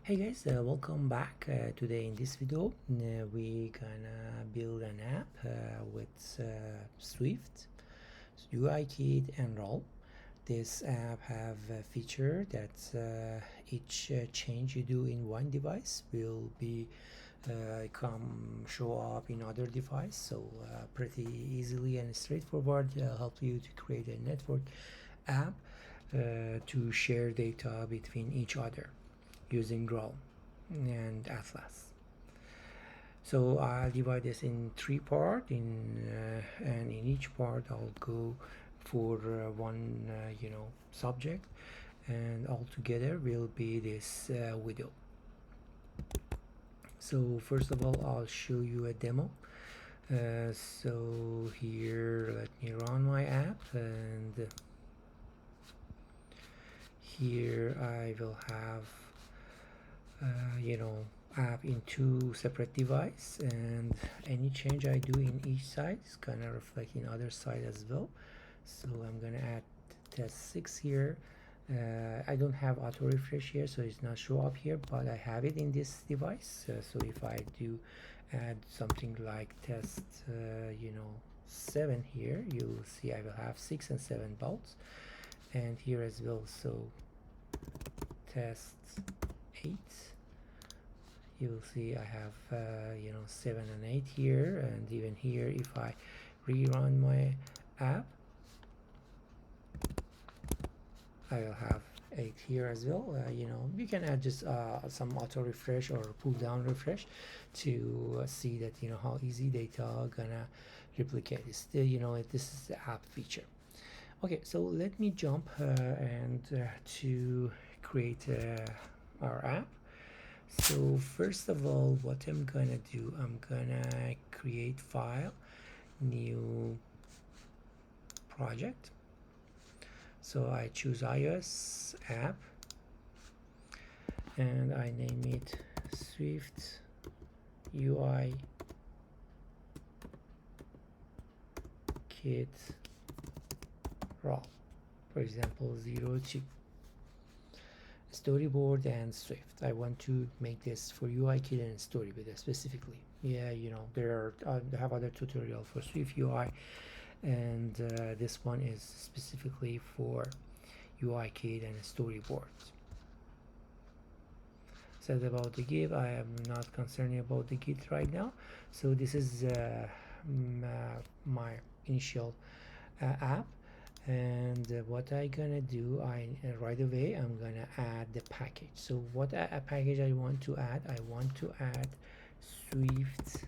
Hey guys, welcome back. Today in this video, we gonna build an app with Swift, UIKit and Roll. This app have a feature that each change you do in one device will be come show up in other device. So pretty easily and straightforward help you to create a network app to share data between each other using Growl and Atlas. So I'll divide this in three parts, and in each part I'll go for one subject, and all together will be this video. So first of all, I'll show you a demo. So here, let me run my app, and here I will have app in two separate devices, and any change I do in each side is gonna reflect in other side as well. So I'm gonna add test 6 here. I don't have auto refresh here, so it's not show up here, but I have it in this device. So if I do add something like test 7 here, you'll see I will have 6 and 7 bolts, and here as well. So test 8, you'll see I have 7 and 8 here, and even here if I rerun my app I will have 8 here as well. You can add just some auto refresh or pull down refresh to see that how easy data gonna replicate. Still, this is the app feature. Okay, so let me jump and to create our app. So first of all, what I'm gonna do, I'm gonna create file, new project. So I choose iOS app, and I name it Swift UI Kit Raw, for example 02. Storyboard and Swift. I want to make this for UIKit and Storyboard specifically. There are I have other tutorial for Swift UI, and this one is specifically for UIKit and Storyboard. Said about the Git, I am not concerned about the Git right now. So this is my initial app. And what I gonna do, right away I'm gonna add the package. So what a package I want to add, I want to add Swift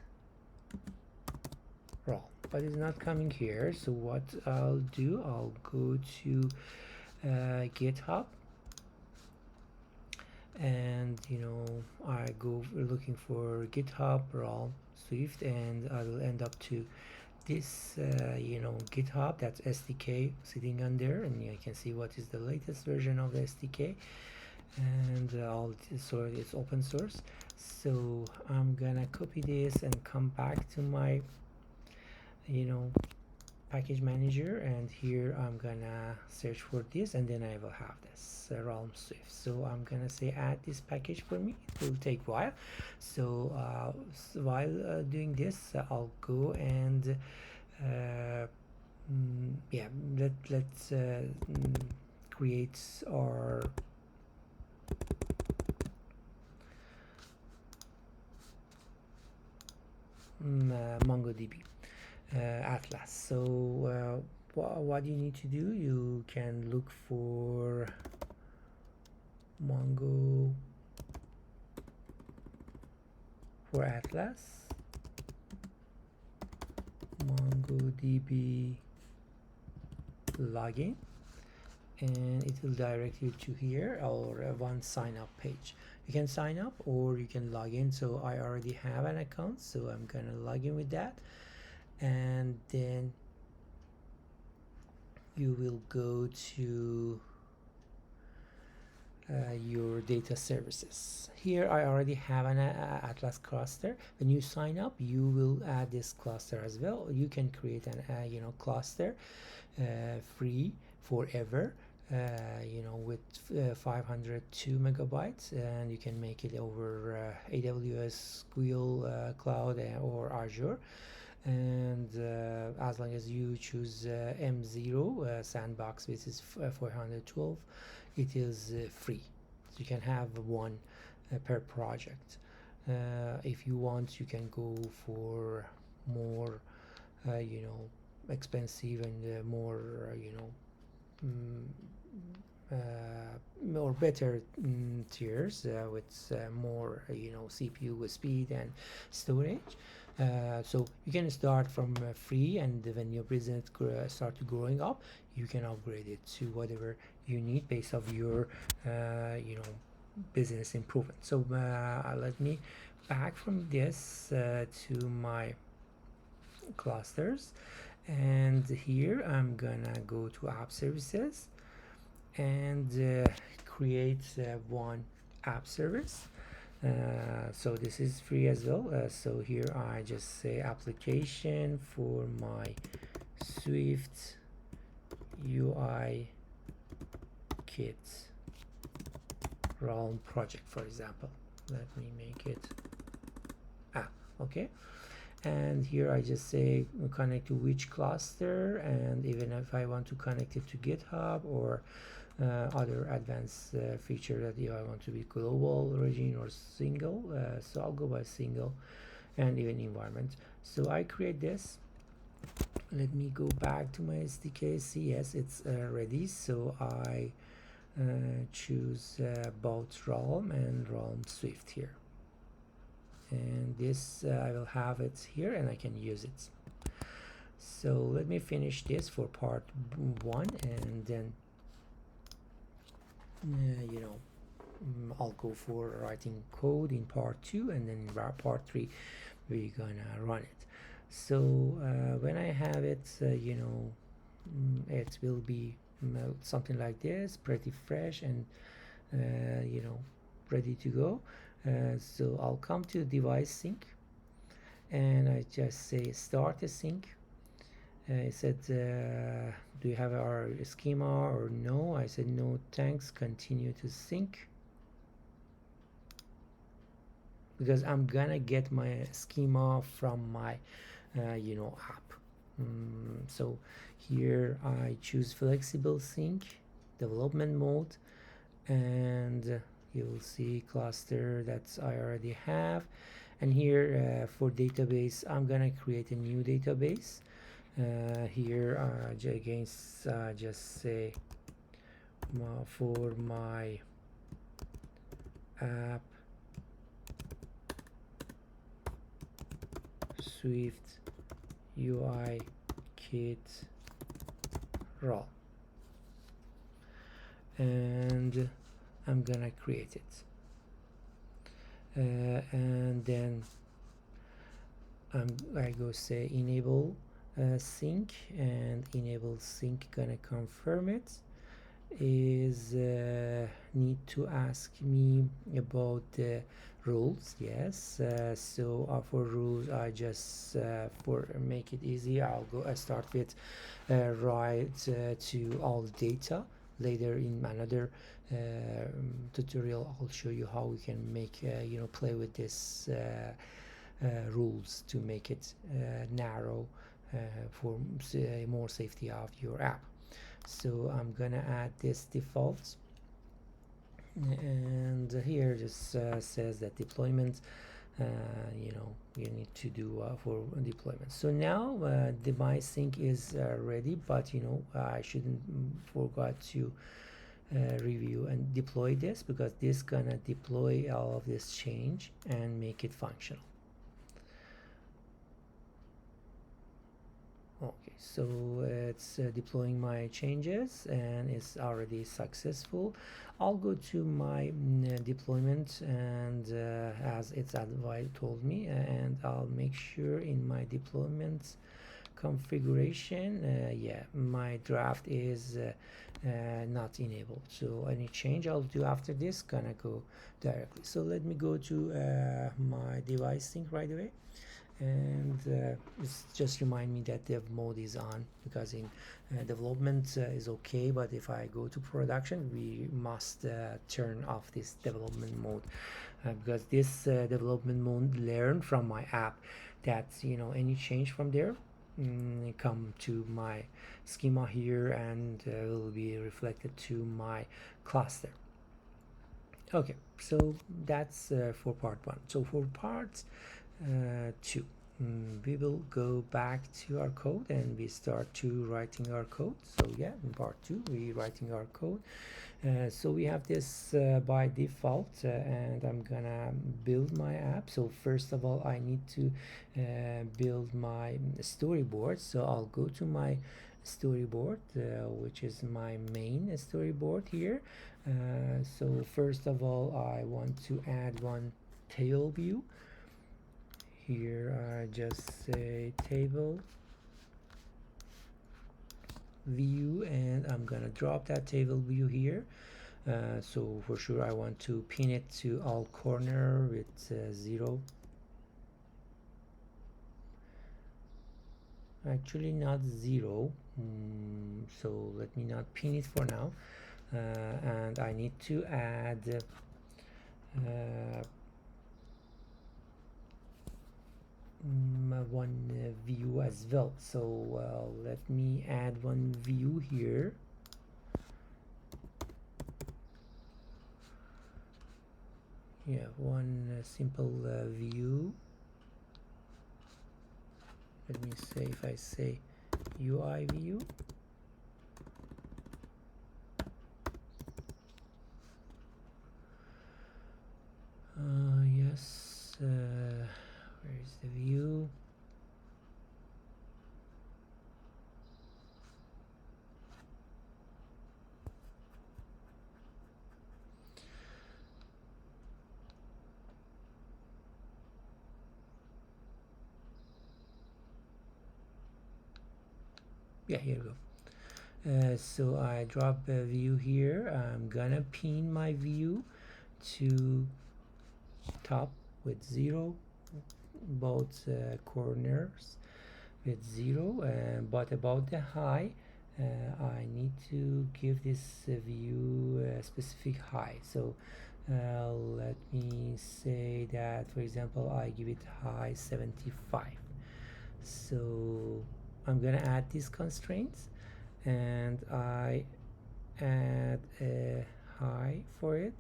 raw, but it's not coming here. So what I'll do, I'll go to GitHub, and I go looking for GitHub raw Swift, and I will end up to this GitHub, that's SDK sitting on there, and you can see what is the latest version of the SDK, and so it's open source. So I'm gonna copy this and come back to my package manager, and here I'm gonna search for this, and then I will have this Realm Swift. So I'm gonna say add this package for me. It will take a while. So while doing this, I'll go and let's create our MongoDB Atlas. So what you need to do, you can look for Mongo for Atlas, MongoDB login, and it will direct you to here, or one sign up page. You can sign up or you can log in. So I already have an account, so I'm gonna log in with that, and then you will go to your data services. Here I already have an Atlas cluster. When you sign up, you will add this cluster as well. You can create an cluster free forever with 502 megabytes, and you can make it over AWS, Google Cloud, or Azure. And as long as you choose M0 sandbox, which is 412, it is free. So you can have one per project. If you want, you can go for more expensive and more more better tiers with more CPU speed and storage. So you can start from free, and when your business start growing up, you can upgrade it to whatever you need based of your business improvement. So let me back from this to my clusters, and here I'm gonna go to app services and create one app service. So this is free as well. So here I just say application for my Swift UI kit Realm project, for example. Let me make it okay. And here I just say connect to which cluster, and even if I want to connect it to GitHub or other advanced feature that I want to be global, region, or single, so I'll go by single, and even environment. So I create this. Let me go back to my SDK. See, yes, it's ready. So I choose both Realm and Realm Swift here, and this I will have it here and I can use it. So let me finish this for part 1, and then I'll go for writing code in part 2, and then in part 3 we're gonna run it. So when I have it, it will be something like this, pretty fresh and ready to go. So I'll come to device sync, and I just say start a sync. It said do you have our schema or no? I said no thanks, continue to sync, because I'm gonna get my schema from my app. So here I choose flexible sync, development mode, and you'll see cluster that I already have. And here for database, I'm gonna create a new database. Here again just say for my app Swift UI kit raw, and I'm gonna create it, and then I go say enable sync, and enable sync gonna confirm it. Is need to ask me about the rules. Yes, so for rules I just for make it easy, I'll go start with write to all data. Later in another tutorial I'll show you how we can make play with this rules to make it narrow for more safety of your app. So I'm gonna add this default, and here just says that deployment you need to do for deployment. So now the my sync is ready, but I shouldn't forget to review and deploy this, because this gonna deploy all of this change and make it functional. Okay, so it's deploying my changes and it's already successful. I'll go to my deployment, and as it's advised told me, and I'll make sure in my deployment configuration yeah, my draft is not enabled, so any change I'll do after this gonna go directly. So let me go to my device sync right away, and it's just remind me that dev mode is on, because in development is okay, but if I go to production we must turn off this development mode, because this development mode learn from my app that any change from there come to my schema here, and will be reflected to my cluster. Okay, so that's for part one. So for part two, we will go back to our code and we start to writing our code. So yeah, in part two we writing our code. So we have this by default, and I'm gonna build my app. So first of all I need to build my storyboard. So I'll go to my storyboard, which is my main storyboard here. So first of all I want to add one table view. Here I just say table view, and I'm gonna drop that table view here. So for sure I want to pin it to all corner with 0. Actually not 0, so let me not pin it for now. And I need to add one view as well. So let me add one view here. Yeah, one simple view. Let me say, if I say UI view, yes, where is the view? Yeah, here we go. So I drop a view here. I'm gonna pin my view to top with 0, both corners with 0, but about the high I need to give this view a specific height. So let me say that, for example, I give it height 75. So I'm gonna add these constraints, and I add a high for it.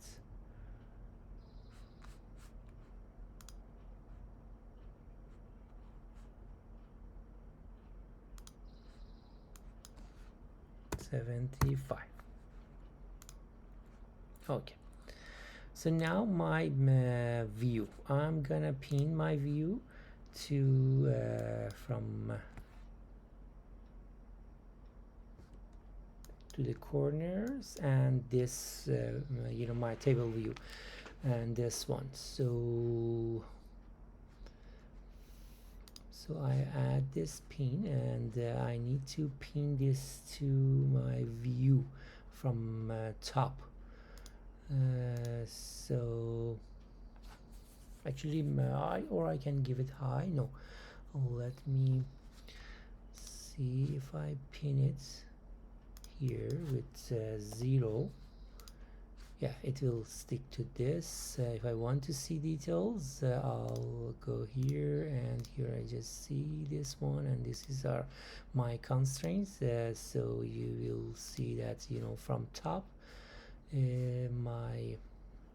$75. Okay, so now my view, I'm gonna pin my view to from to the corners, and this my table view, and this one. So I add this pin, and I need to pin this to my view from top. So actually I can give it high. No, let me see if I pin it here with 0. Yeah, it will stick to this. If I want to see details, I'll go here, and here I just see this one, and this is my constraints. So you will see that from top,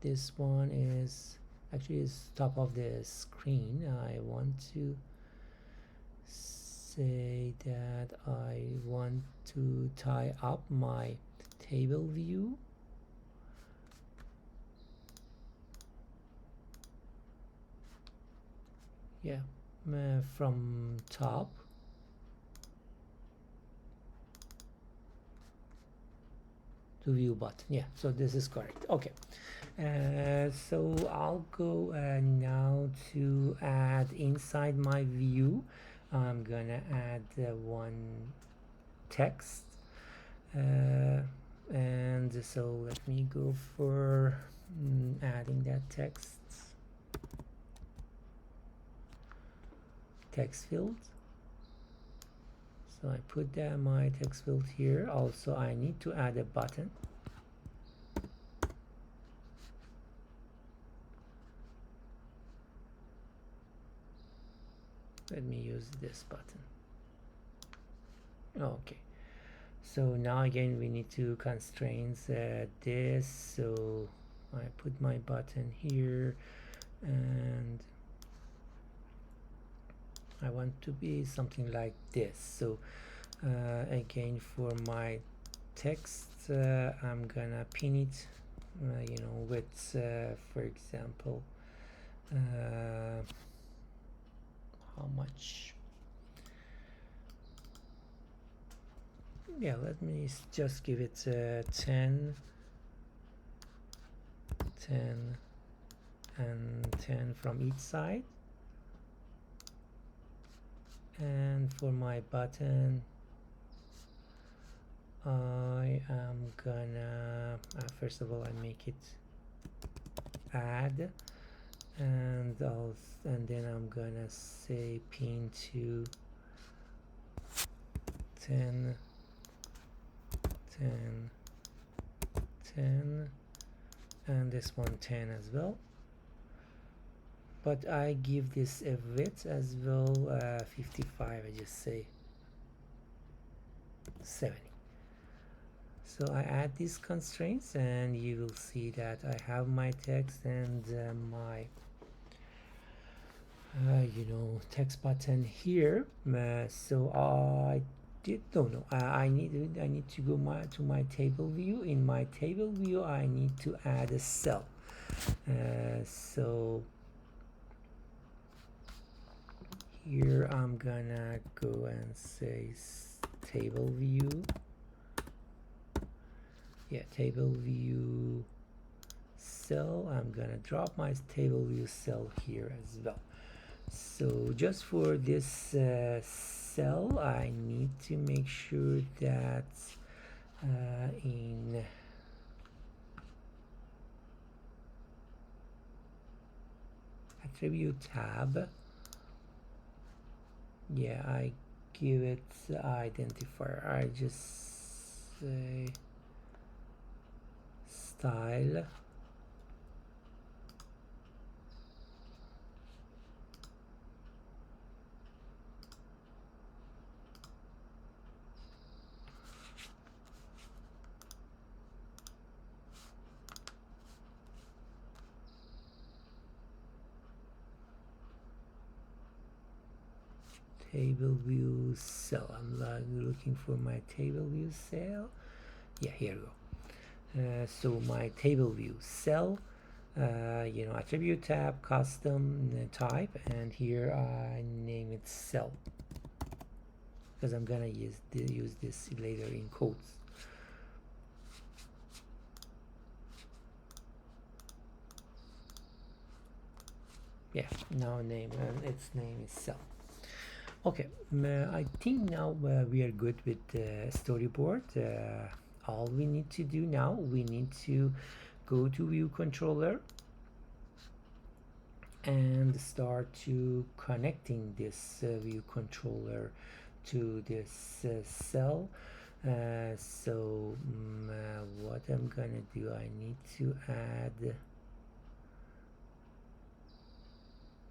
this one is actually top of the screen. I want to say that I want to tie up my table view. Yeah, from top to view button. Yeah, so this is correct. Okay, so I'll go now to add inside my view. I'm gonna add one text, and so let me go for adding that text. text field. So I put my text field here. Also I need to add a button. Let me use this button. Okay, so now again we need to constrain this. So I put my button here, and I want to be something like this. So again, for my text, I'm gonna pin it, you know, with for example, how much? Yeah, let me just give it 10, 10, and 10 from each side. And for my button, I am gonna first of all I make it add, and then I'm gonna say pin to 10, 10, 10, and this one 10 as well. But I give this a width as well, 55. I just say 70. So I add these constraints, and you will see that I have my text and my you know, text button here. So I need to go to my table view. In my table view, I need to add a cell. So here I'm gonna go and say table view. Yeah, table view cell. I'm gonna drop my table view cell here as well. So just for this cell, I need to make sure that in attribute tab, yeah, I give it identifier. I just say style, table view cell. I'm looking for my table view cell. Yeah, here we go. So my table view cell, you know, attribute tab, custom type, and here I name it cell because I'm gonna use this later in codes. Yeah, now its name is cell. Okay, I think now we are good with the storyboard. All we need to do now, we need to go to view controller and start to connecting this view controller to this cell. So what I'm gonna do, I need to add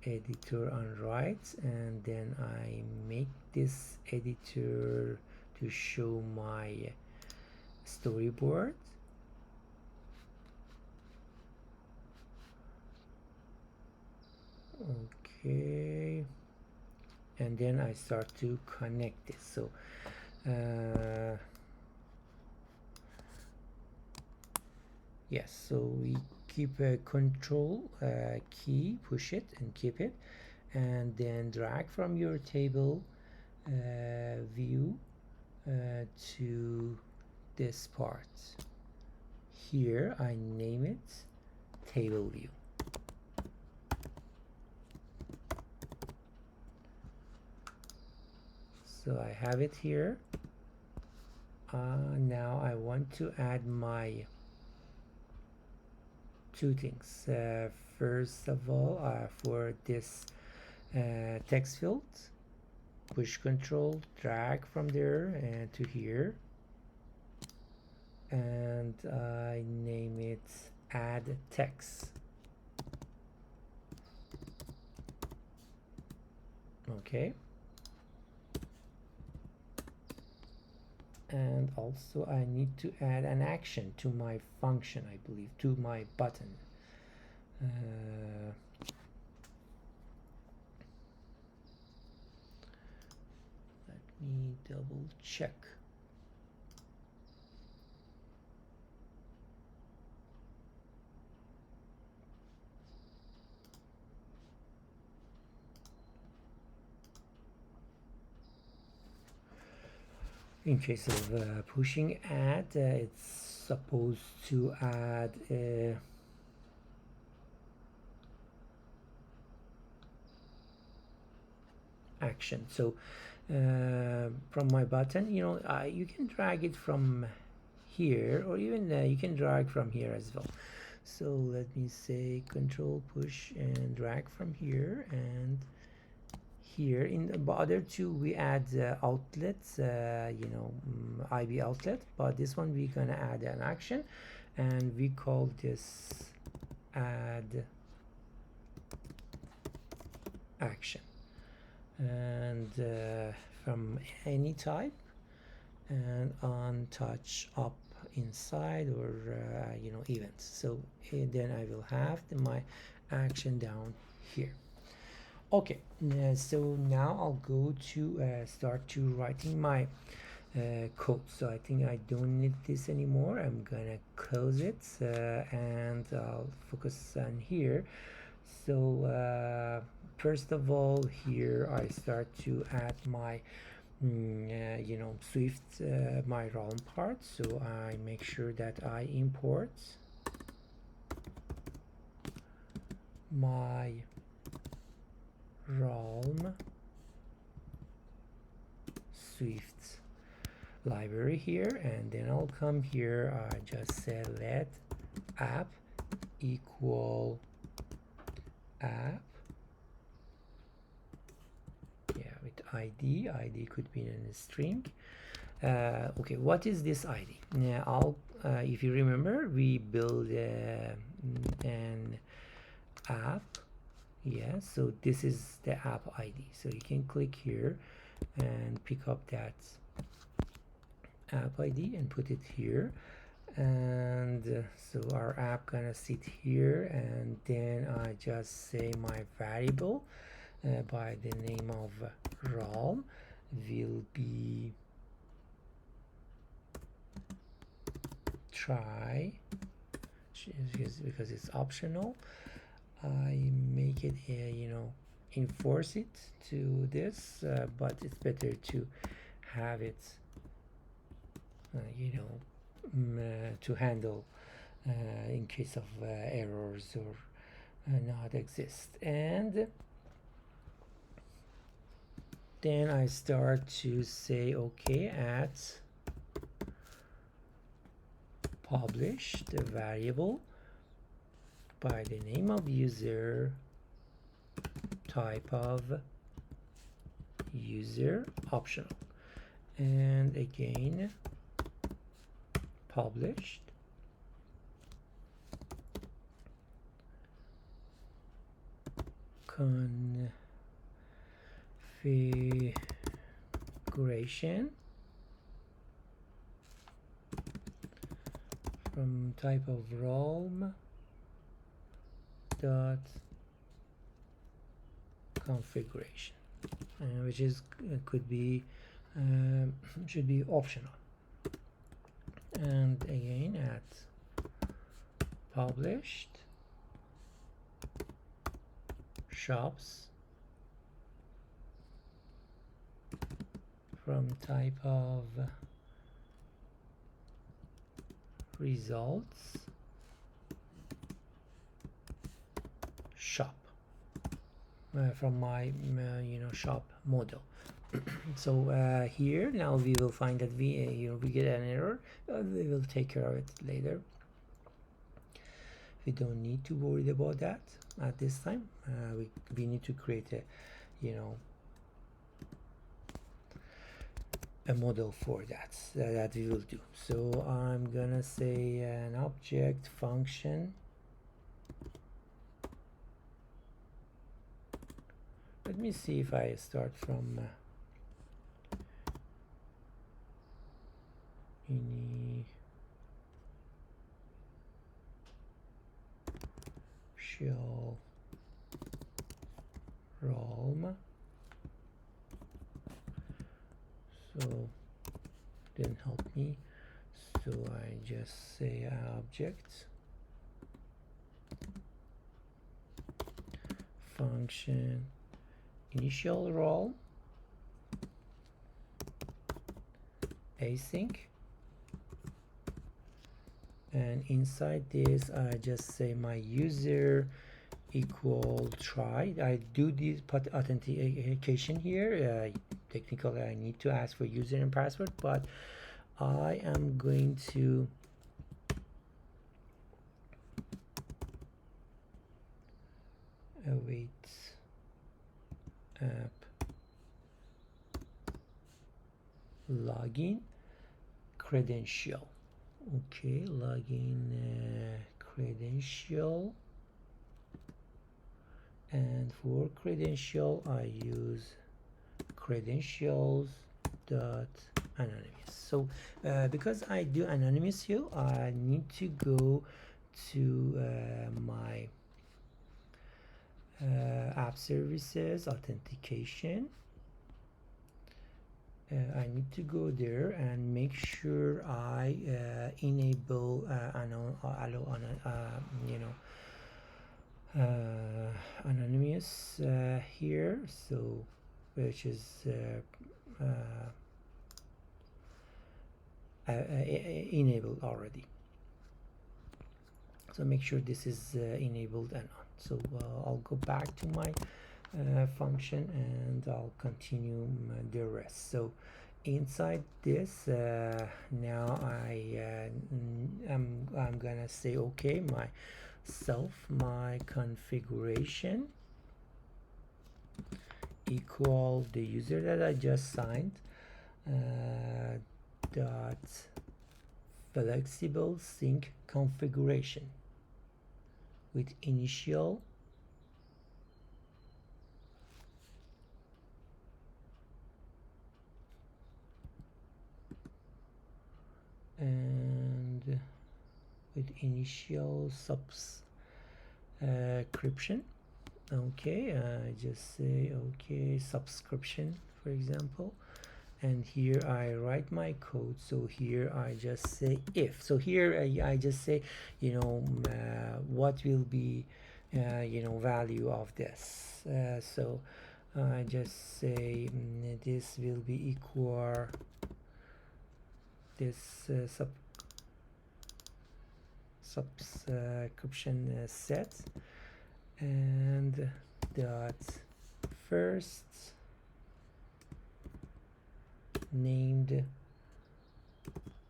editor on right, and then I make this editor to show my storyboard. Okay, and then I start to connect this. So yes, so we keep a control key, push it and keep it, and then drag from your table view to this part. Here I name it table view. So I have it here. Now I want to add my two things. First of all, for this text field, push control, drag from there and to here, and I name it add text. Okay, and also I need to add an action to my function, I believe, to my button. Let me double check. In case of pushing add, it's supposed to add action. So from my button, you know, you can drag it from here, or even you can drag from here as well. So let me say control push and drag from here, and here in the other two we add outlets, you know, IB outlet, but this one we're gonna add an action, and we call this add action, and from any type, and on touch up inside, or you know, events. So then I will have my action down here. Okay, so now I'll go to start to writing my code. So I think I don't need this anymore. I'm gonna close it and I'll focus on here. So first of all, here I start to add my you know, Swift, my realm part. So I make sure that I import my realm Swift library here, and then I'll come here, I just say let app equal app, yeah, with ID could be in a string. Okay, what is this ID? Now I'll if you remember, we build an app. Yeah, so this is the app ID. So you can click here and pick up that app ID and put it here. And so our app gonna sit here, and then I just say my variable by the name of realm will be try, because it's optional. I make it you know, enforce it to this, but it's better to have it you know, to handle in case of errors or not exist. And then I start to say okay, at publish the variable by the name of user, type of user, optional, and again published configuration from type of realm dot configuration, which is could be should be optional. And again at published shops from type of results shop, from my you know, shop model. So here now we will find that we you know, we get an error. We will take care of it later. We don't need to worry about that at this time. We need to create a you know, a model for that that we will do. So I'm gonna say an object function. Let me see if I start from initial realm. So didn't help me. So I just say object function initial role async, and inside this I just say my user equal try. I do this authentication here. Technically I need to ask for user and password, but I am going to await app login credential. Okay, login credential, and for credential I use credentials dot anonymous. So because I do anonymous here, I need to go to my app services authentication. I need to go there and make sure I enable anonymous here, so which is enabled already. So make sure this is enabled and on. So I'll go back to my function and I'll continue the rest. So inside this now I'm gonna say okay, my configuration equal the user that I just signed dot flexible sync configuration with initial and with initial subscription. Okay, I just say okay, subscription, for example, and here I write my code. So here I just say if. So here I just say, you know, what will be you know, value of this. So I just say this will be equal this subscription set, and dot first named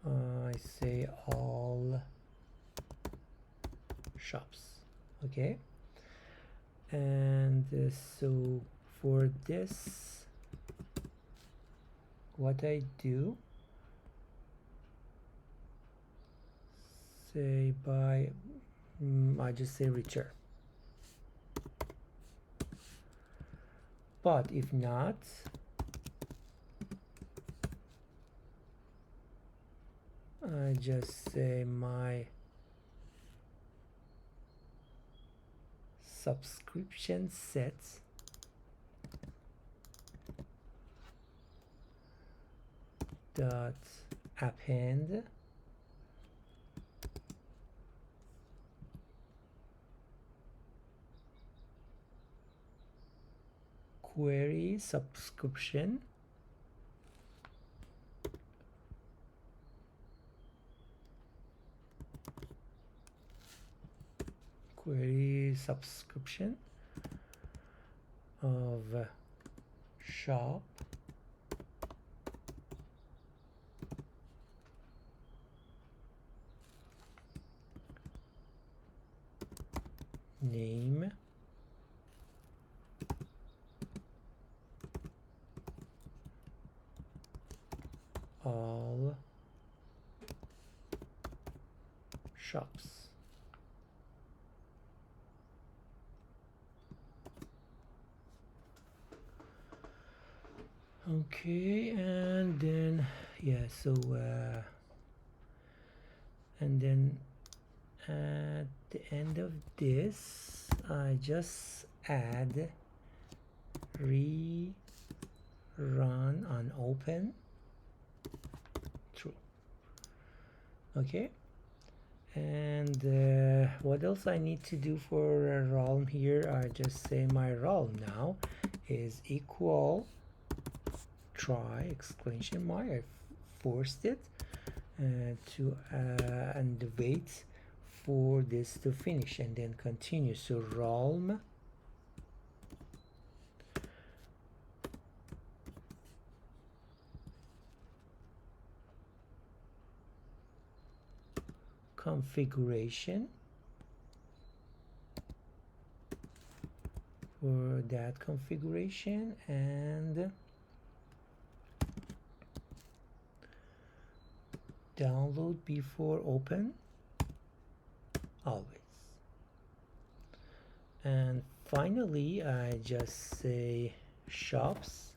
I say all shops. Okay, and so for this what I do, say by I just say return. But if not, I just say my subscription set dot append query subscription of shop name shops. Okay, and then and then at the end of this I just add rerun on open true. Okay, and what else I need to do for a realm here? I just say my realm now is equal try exclamation mark. I forced it to and wait for this to finish and then continue. So realm configuration for that configuration, and download before open always. And finally I just say shops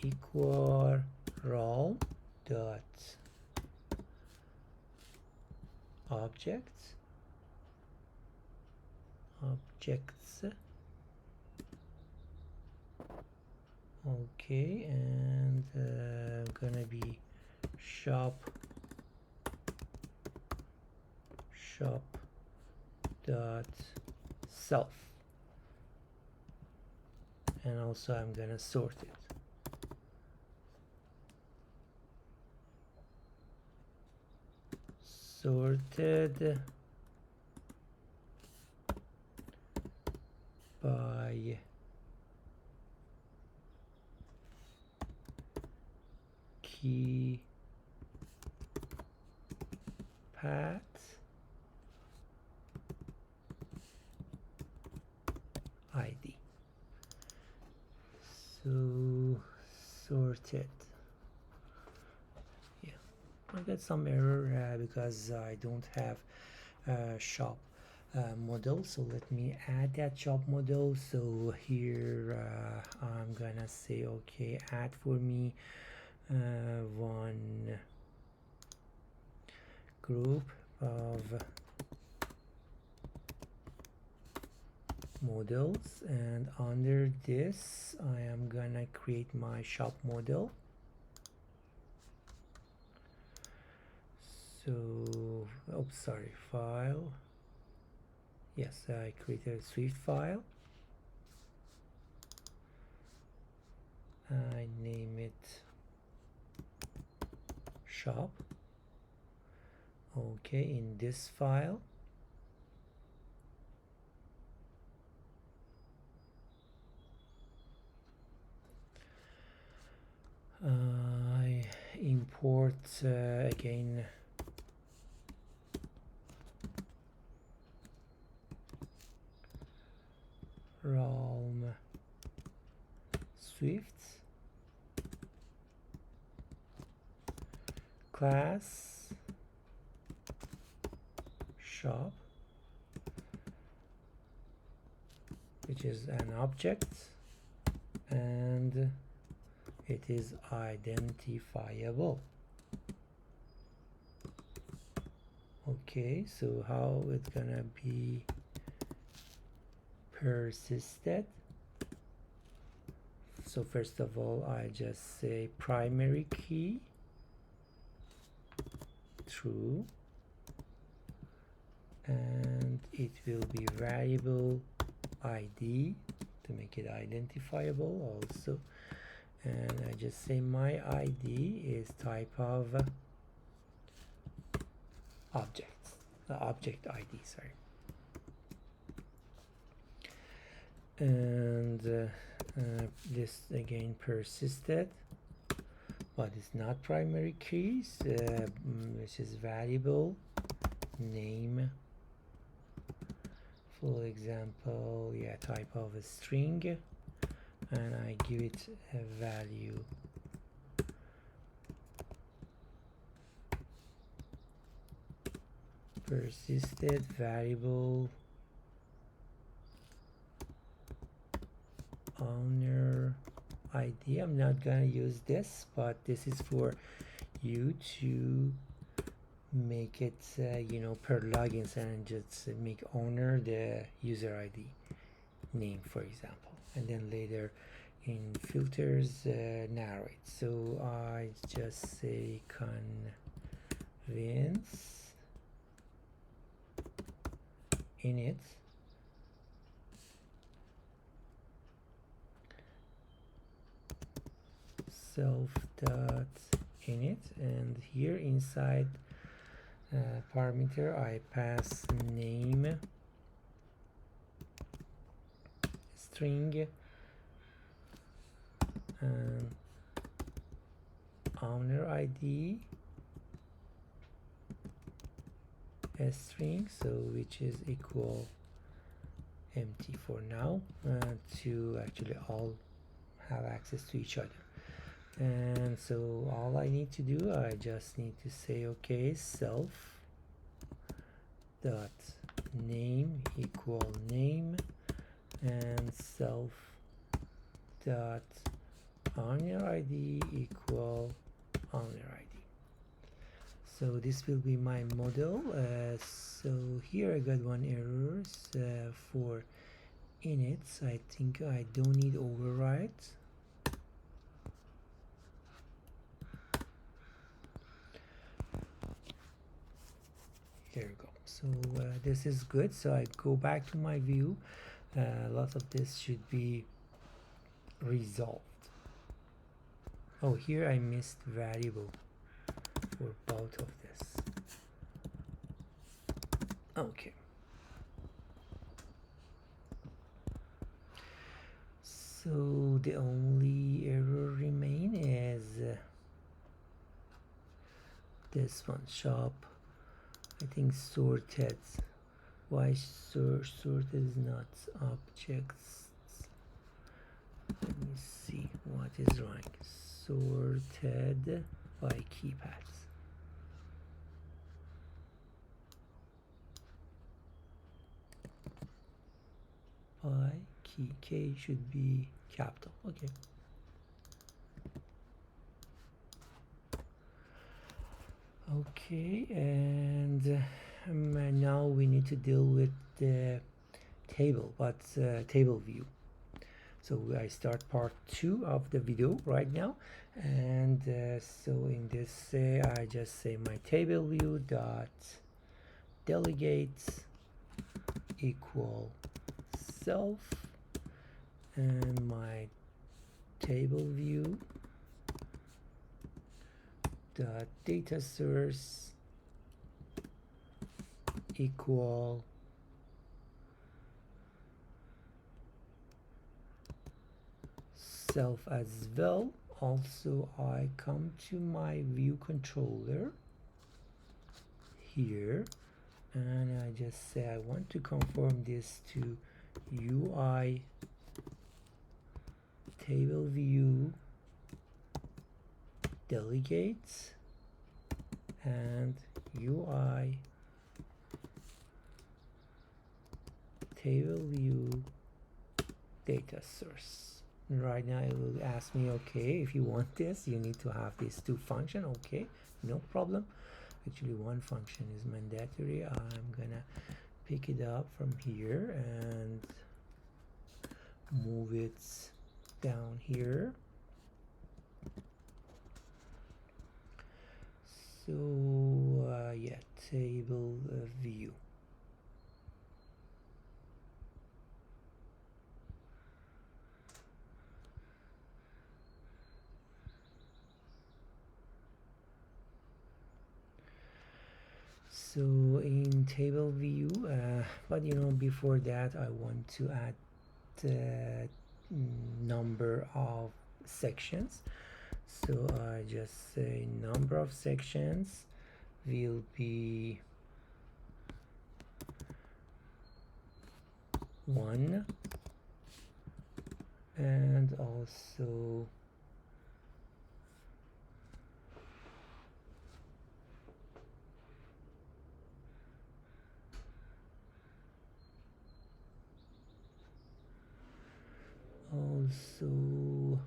equal role dot objects okay, and gonna be shop dot self, and also I'm gonna sort it. Sorted by key path ID. So sorted. Yeah, I got some error because I don't have shop model, so let me add that shop model. So here I'm gonna say okay, add for me one group of models, and under this I am gonna create my shop model. So oops, sorry, file. Yes, I created a Swift file. I name it shop. Okay, in this file I import again realm Swift class shop, which is an object and it is identifiable. Okay, so how it's gonna be persisted? So first of all I just say primary key true, and it will be variable ID to make it identifiable also, and I just say my ID is type of object ID, sorry, and this again persisted, but it's not primary keys, which is variable name, for example, yeah, type of a string, and I give it a value persisted variable owner ID. I'm not gonna use this, but this is for you to make it you know, per logins, and just make owner the user ID name, for example, and then later in filters narrow it. So I just say convince init self dot init, and here inside parameter I pass name string and owner ID a string, so which is equal empty for now, to actually all have access to each other. And so all I need to do, I just need to say okay, self dot name equal name, and self dot owner ID equal owner ID. So this will be my model. So here I got one errors for inits. I think I don't need override. There we go. So this is good. So I go back to my view. A lot of this should be resolved. Oh, here I missed variable for both of this. Okay. So the only error remain is this one, shop, I think sorted. Why sorted is not objects? Let me see what is wrong. Sorted by keypads. By key. K should be capital. Okay. Okay, and now we need to deal with the table, but table view. So I start part 2 of the video right now, and so in this I just say my table view dot delegate equal self, and my table view dot data source equal self as well. Also I come to my view controller here, and I just say I want to conform this to UI table view delegate and UI table view data source. Right now it will ask me, okay, if you want this you need to have these two functions. Okay, no problem. Actually one function is mandatory. I'm gonna pick it up from here and move it down here. So yeah, table view. So in table view, but you know, before that I want to add number of sections. So I just say number of sections will be 1, and also also,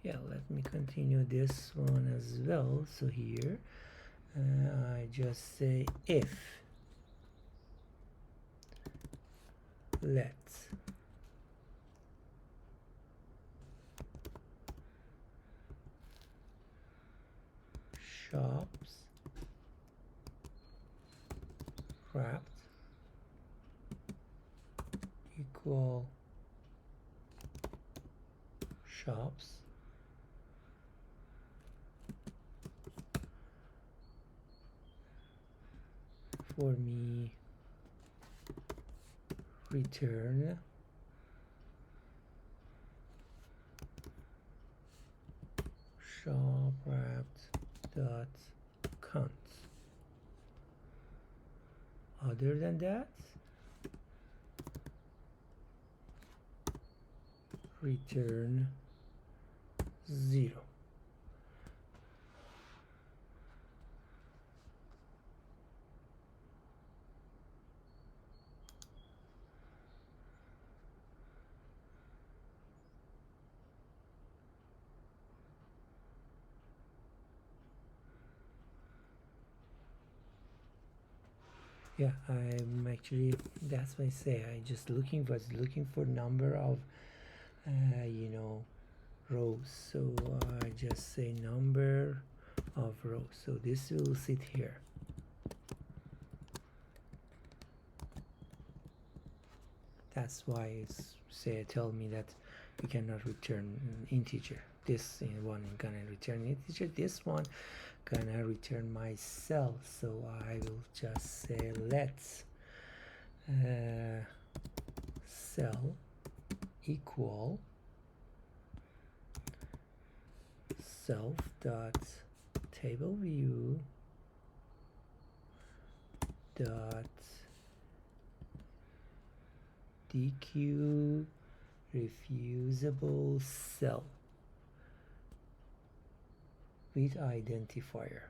yeah, let me continue this one as well. So here I just say if let shops wrapped equal shops for me return shop wrapped dot count. Other than that, return 0. Yeah, I'm actually, that's why I say I just looking for number of rows. So I just say number of rows, so this will sit here. That's why it's tell me that you cannot return an integer. This one gonna return integer, this one gonna return my cell. So I will just say let's cell equal self dot table view dot dq refusable cell with identifier.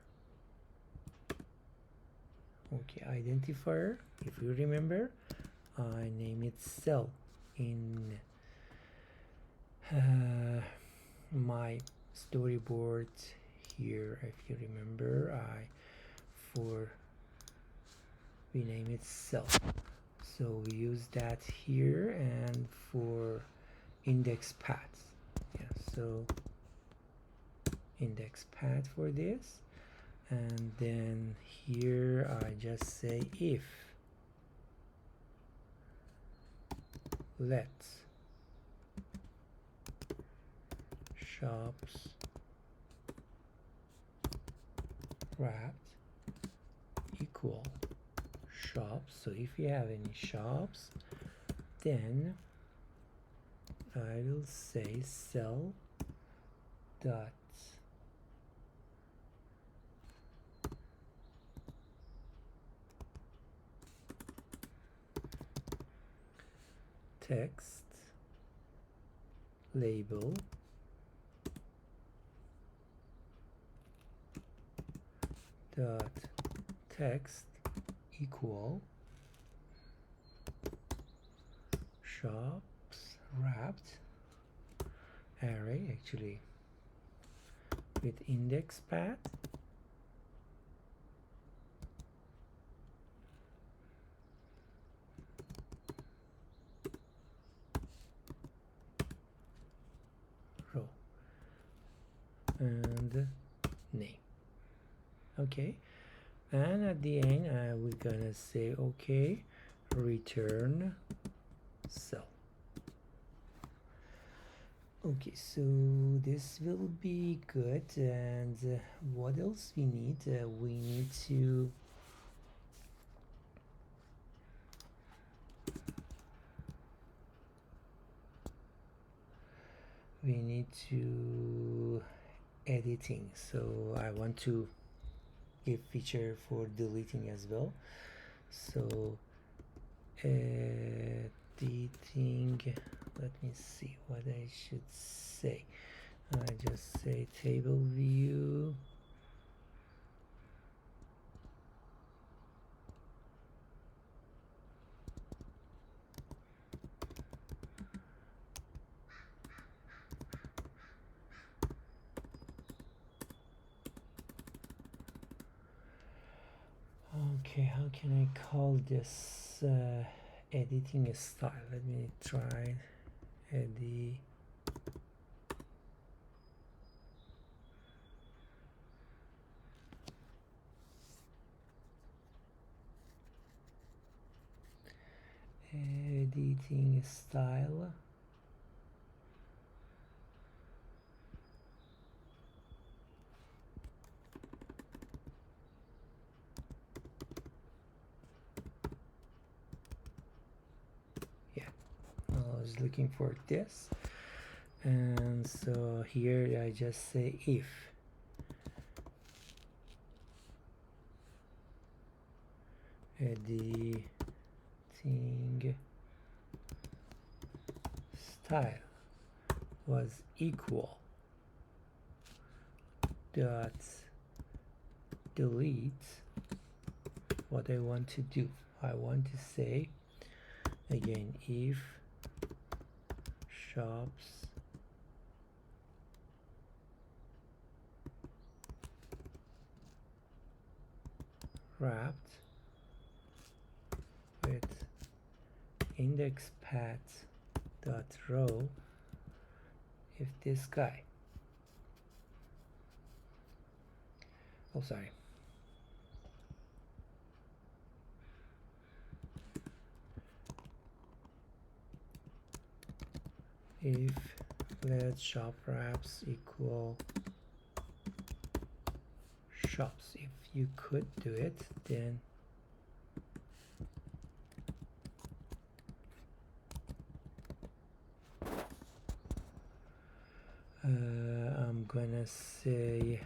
Okay, identifier, if you remember, I name it cell in my storyboard here. If you remember, we name it cell, so we use that here. And for index paths, yeah, so index path for this. And then here I just say if let shops wrapped equal shops. So if you have any shops, then I will say cell dot text label dot text equal shops wrapped array, actually with index path row and name. Okay, and at the end we're gonna say okay, return cell. Okay, so this will be good. And what else we need? We need to editing. So I want to give feature for deleting as well. So editing, let me see what I should say. I just say table view Okay, how can I call this editing style? Let me try edit. Editing style. Yeah, I was looking for this, and so here I just say if editing style was equal dot delete what I want to do. I want to say again if shops wrapped with index path dot row if this guy, oh sorry, if let shop wraps equal shops, if you could do it, then I'm gonna say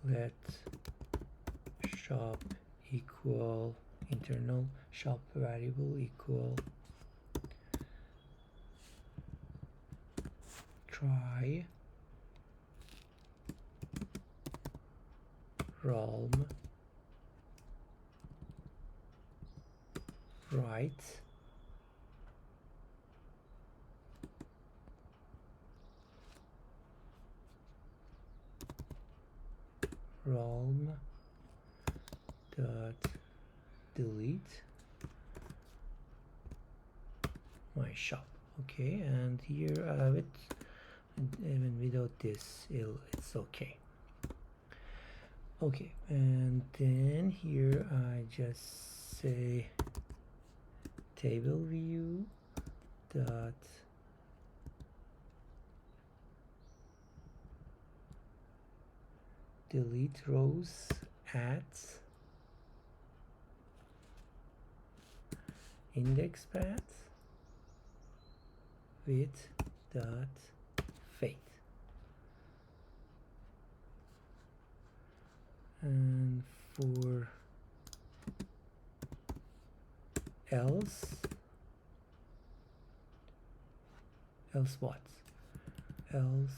let shop equal internal shop variable equal try realm right realm dot delete my shop. Okay, and here I have it, and even without this it's okay. Okay, and then here I just say table view dot delete rows at index path with dot fade, and for else what else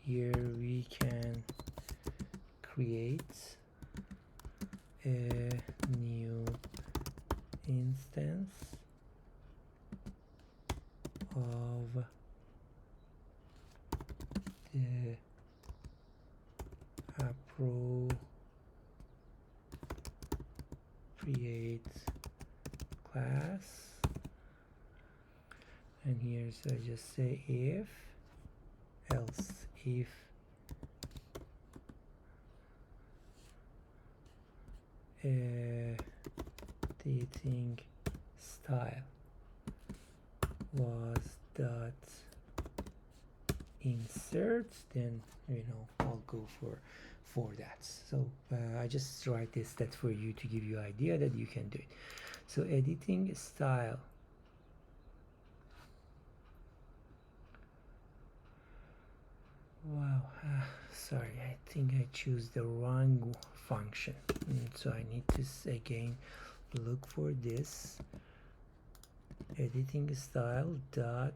here we can create a new instance of the appropriate class, and here so I just say if else if editing style was dot insert, then I'll go for that. So I just write this stat for you to give you an idea that you can do it. So editing style, wow, sorry, I think I choose the wrong function, so I need to again look for this editing style dot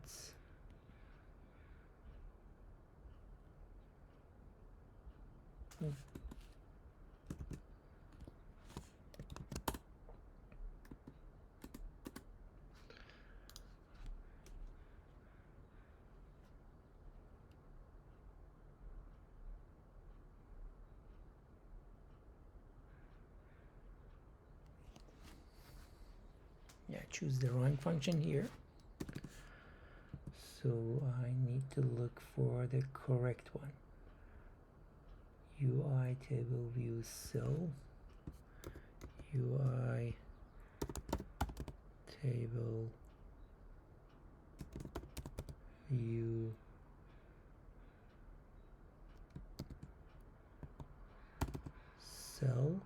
choose the wrong function here. So I need to look for the correct one. UI table view cell, UI table view cell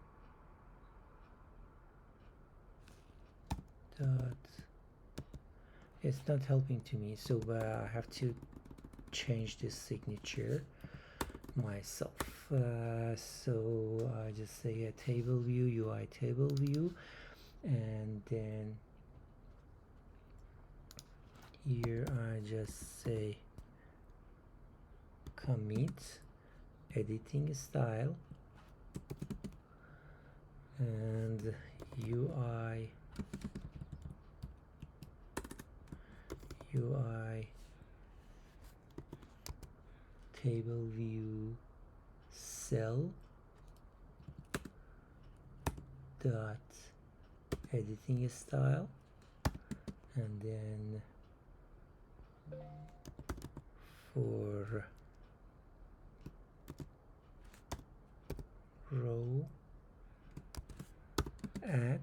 dot. It's not helping to me, so I have to change this signature myself. So I just say a table view, UI table view, and then here I just say commit editing style and UI table view cell dot editing style, and then for row at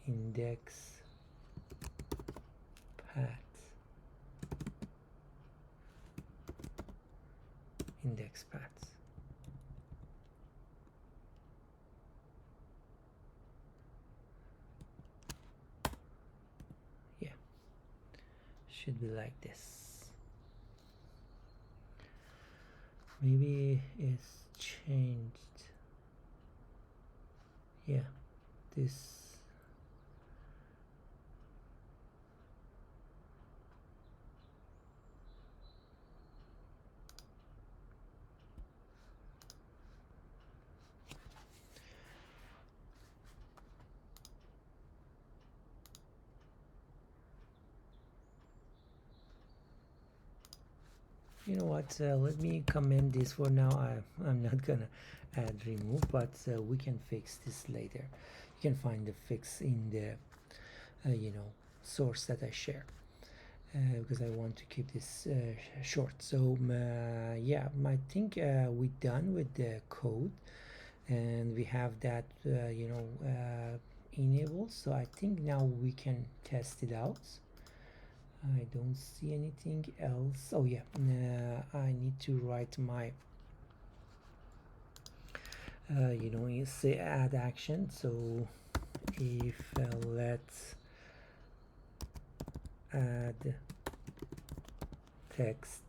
index path index paths. Yeah, should be like this. Maybe it's changed. Yeah, this. You know what, let me comment this for now. I'm not gonna add remove, but we can fix this later. You can find the fix in the source that I share, because I want to keep this short. So yeah, I think we're done with the code, and we have that enabled. So I think now we can test it out. I don't see anything else. Oh yeah, I need to write my say add action. So if let's add text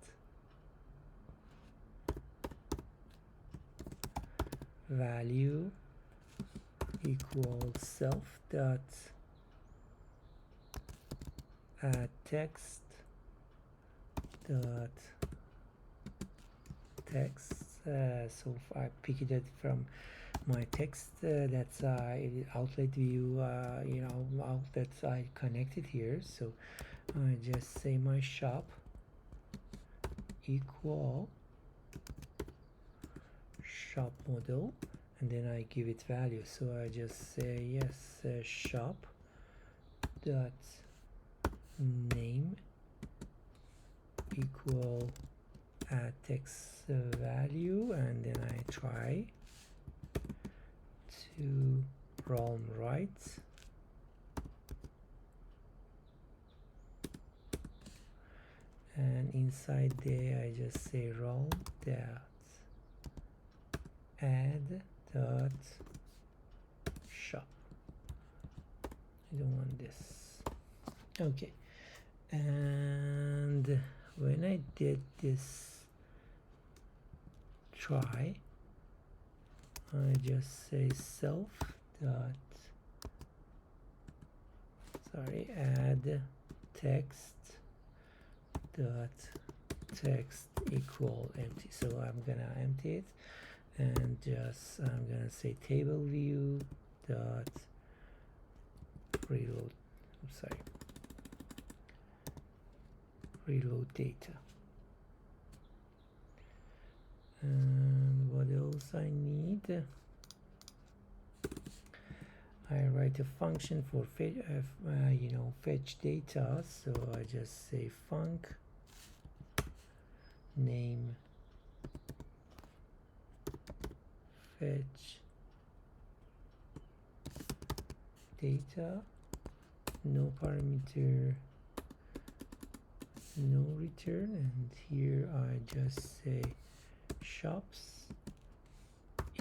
value equals self dot add text dot text. So if I pick it from my text, that's outlet view, outlets I connected here. So I just say my shop equal shop model, and then I give it value. So I just say yes, shop dot name equal add text value, and then I try to realm right, and inside there I just say realm dot add dot shop. I don't want this. Okay, and when I did this try, I just say self dot add text dot text equal empty. So I'm gonna empty it, and just I'm gonna say table view dot reload. Reload data. And what else I need? I write a function for fetch data, so I just say func name fetch data, no parameter, no return, and here I just say shops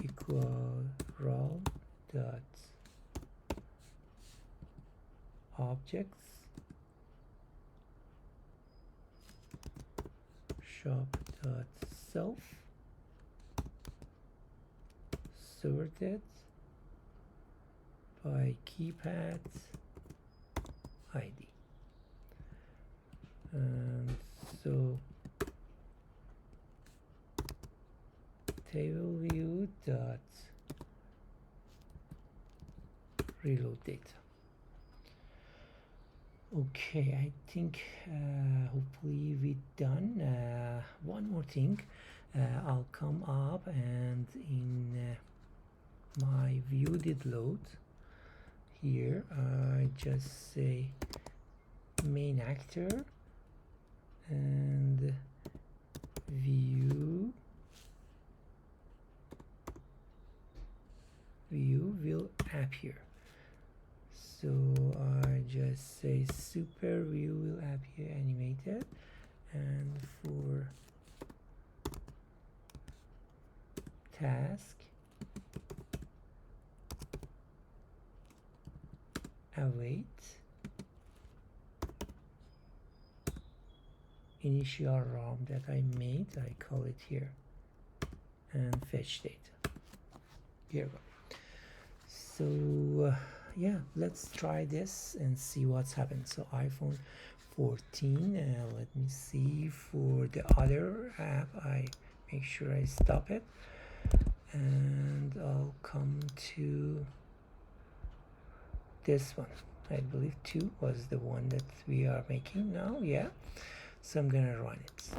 equal role dot objects shop dot self sorted by keypad ID, and so table view dot reload data. Okay, I think hopefully we're done. One more thing, I'll come up and in my view did load here, I just say main actor and view will appear. So I just say super view will appear animated, and for task await initial ROM that I made, I call it here, and fetch data. Here we go. So yeah, let's try this and see what's happened. So iPhone 14, let me see. For the other app, I make sure I stop it, and I'll come to this one. I believe 2 was the one that we are making now. Yeah, so I'm gonna run it.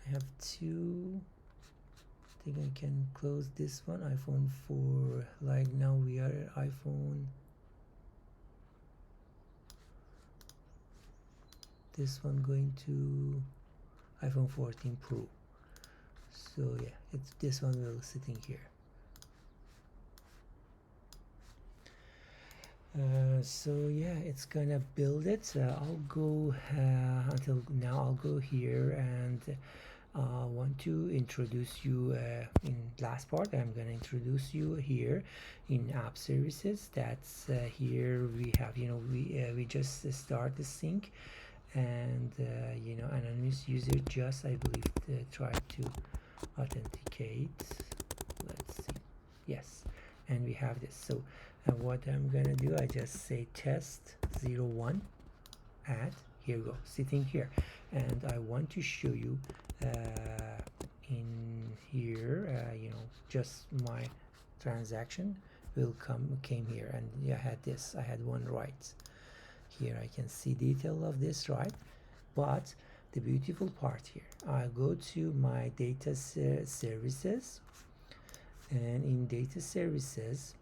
I have 2. I think I can close this one, iPhone 4. Like now we are at iPhone, this one going to iPhone 14 Pro. So yeah, it's this one will sitting here. So yeah, it's gonna build it. I'll go until now. I'll go here and want to introduce you in last part. I'm going to introduce you here in app services. That's here we have, we just start the sync, and anonymous user just, I believe, try to authenticate. Let's see. Yes, and we have this. So what I'm gonna do, I just say test 01 add, here we go, sitting here, and I want to show you in here, just my transaction will came here, and yeah, I had one right here. I can see detail of this, right? But the beautiful part here, I go to my data services, and in data services,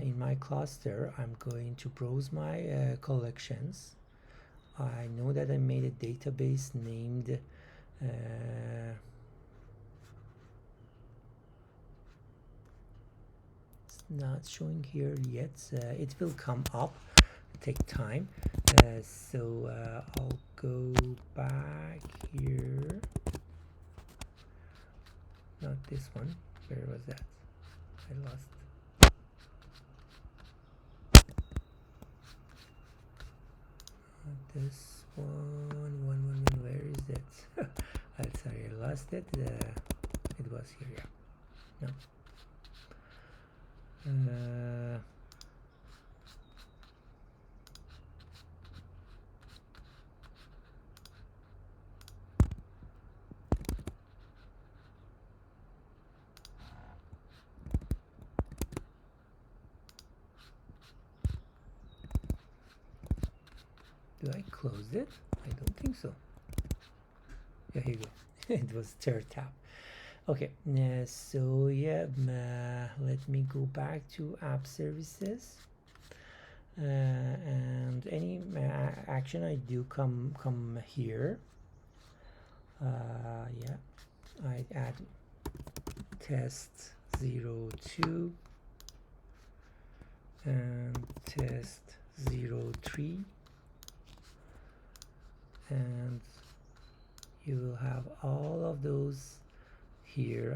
in my cluster, I'm going to browse my collections. I know that I made a database named it's not showing here yet. It will come up, take time. So I'll go back here. Not this one. Where was that? I lost. This one, where is it? I'm sorry, I lost it. It was here, yeah. No. Do I close it? I don't think so. Yeah, here you go. It was third tab. Okay, so yeah, let me go back to app services, and any action I do come here. Yeah, I add test 02 and test 03, and you will have all of those here.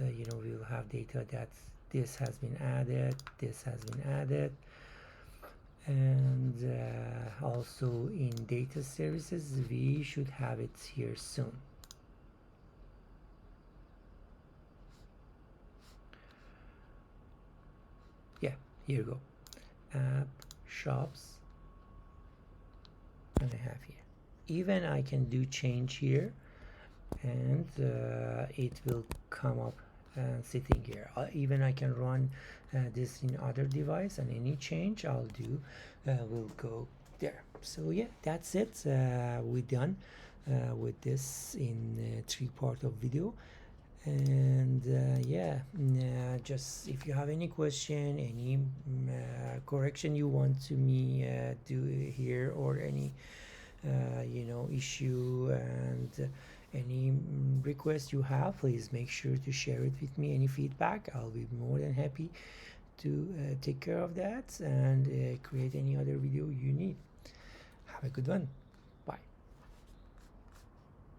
We'll have data that this has been added, this has been added, and also in data services we should have it here soon. Yeah, here you go, app shops, and I have here. Even I can do change here, and it will come up sitting here. Even I can run this in other device, and any change I'll do will go there. So yeah, that's it. We're done with this in 3 part of video. And yeah, just if you have any question, any correction you want to me do here, or any issue, and any request you have, please make sure to share it with me. Any feedback, I'll be more than happy to take care of that, and create any other video you need. Have a good one.